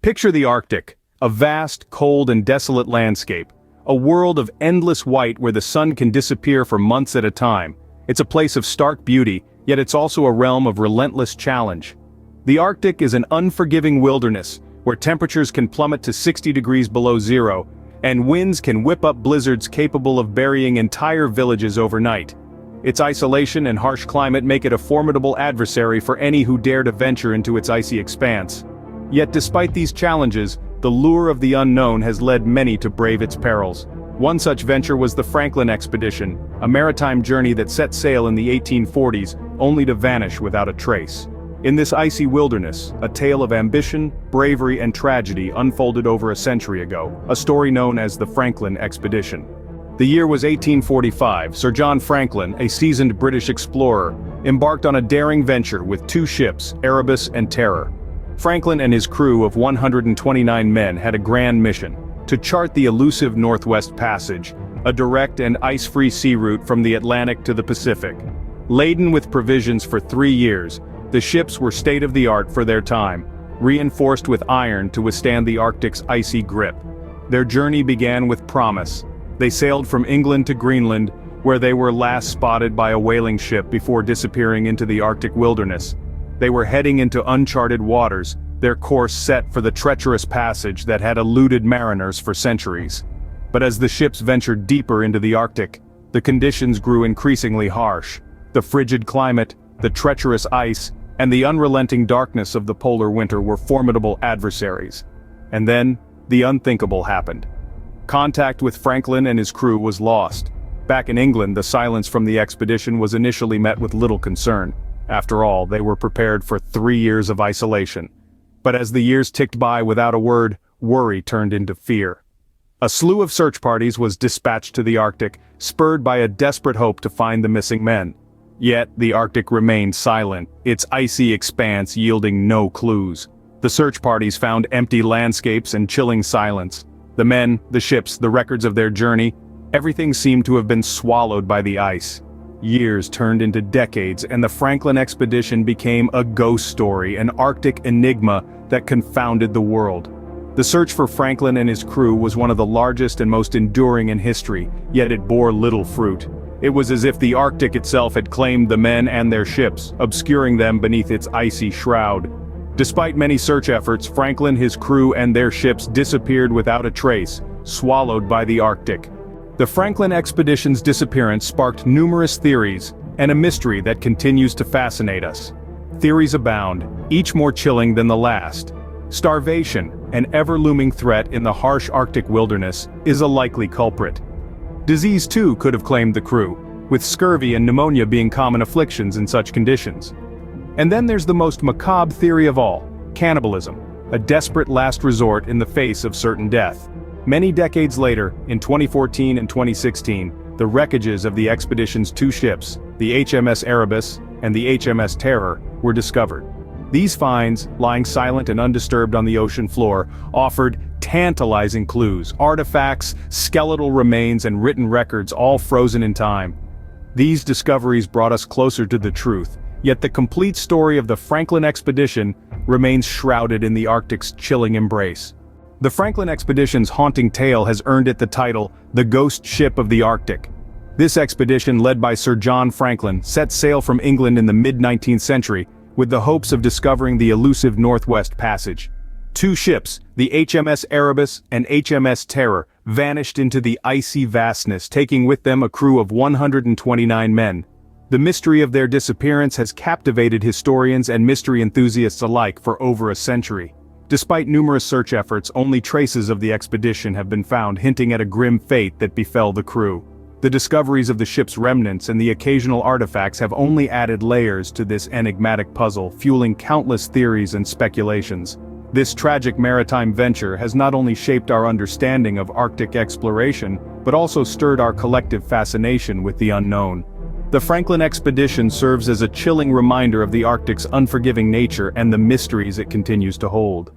Picture the Arctic, a vast, cold and desolate landscape, a world of endless white where the sun can disappear for months at a time. It's a place of stark beauty, yet it's also a realm of relentless challenge. The Arctic is an unforgiving wilderness, where temperatures can plummet to 60 degrees below zero, and winds can whip up blizzards capable of burying entire villages overnight. Its isolation and harsh climate make it a formidable adversary for any who dare to venture into its icy expanse. Yet despite these challenges, the lure of the unknown has led many to brave its perils. One such venture was the Franklin expedition, a maritime journey that set sail in the 1840s, only to vanish without a trace. In this icy wilderness, a tale of ambition, bravery and tragedy unfolded over a century ago, a story known as the Franklin expedition. The year was 1845. Sir John Franklin, a seasoned British explorer, embarked on a daring venture with two ships, Erebus and Terror. Franklin and his crew of 129 men had a grand mission: to chart the elusive Northwest Passage, a direct and ice-free sea route from the Atlantic to the Pacific. Laden with provisions for 3 years, the ships were state-of-the-art for their time, reinforced with iron to withstand the Arctic's icy grip. Their journey began with promise. They sailed from England to Greenland, where they were last spotted by a whaling ship before disappearing into the Arctic wilderness. They were heading into uncharted waters, their course set for the treacherous passage that had eluded mariners for centuries. But as the ships ventured deeper into the Arctic, the conditions grew increasingly harsh. The frigid climate, the treacherous ice, and the unrelenting darkness of the polar winter were formidable adversaries. And then, the unthinkable happened. Contact with Franklin and his crew was lost. Back in England, the silence from the expedition was initially met with little concern. After all, they were prepared for 3 years of isolation. But as the years ticked by without a word, worry turned into fear. A slew of search parties was dispatched to the Arctic, spurred by a desperate hope to find the missing men. Yet, the Arctic remained silent, its icy expanse yielding no clues. The search parties found empty landscapes and chilling silence. The men, the ships, the records of their journey, everything seemed to have been swallowed by the ice. Years turned into decades, and the Franklin expedition became a ghost story, an Arctic enigma that confounded the world. The search for Franklin and his crew was one of the largest and most enduring in history, yet it bore little fruit. It was as if the Arctic itself had claimed the men and their ships, obscuring them beneath its icy shroud. Despite many search efforts, Franklin, his crew, and their ships disappeared without a trace, swallowed by the Arctic. The Franklin expedition's disappearance sparked numerous theories, and a mystery that continues to fascinate us. Theories abound, each more chilling than the last. Starvation, an ever-looming threat in the harsh Arctic wilderness, is a likely culprit. Disease too could have claimed the crew, with scurvy and pneumonia being common afflictions in such conditions. And then there's the most macabre theory of all: cannibalism, a desperate last resort in the face of certain death. Many decades later, in 2014 and 2016, the wreckages of the expedition's two ships, the HMS Erebus and the HMS Terror, were discovered. These finds, lying silent and undisturbed on the ocean floor, offered tantalizing clues: artifacts, skeletal remains, and written records, all frozen in time. These discoveries brought us closer to the truth, yet the complete story of the Franklin expedition remains shrouded in the Arctic's chilling embrace. The Franklin expedition's haunting tale has earned it the title, the Ghost Ship of the Arctic. This expedition, led by Sir John Franklin, set sail from England in the mid-19th century, with the hopes of discovering the elusive Northwest Passage. Two ships, the HMS Erebus and HMS Terror, vanished into the icy vastness, taking with them a crew of 129 men. The mystery of their disappearance has captivated historians and mystery enthusiasts alike for over a century. Despite numerous search efforts, only traces of the expedition have been found, hinting at a grim fate that befell the crew. The discoveries of the ship's remnants and the occasional artifacts have only added layers to this enigmatic puzzle, fueling countless theories and speculations. This tragic maritime venture has not only shaped our understanding of Arctic exploration, but also stirred our collective fascination with the unknown. The Franklin expedition serves as a chilling reminder of the Arctic's unforgiving nature and the mysteries it continues to hold.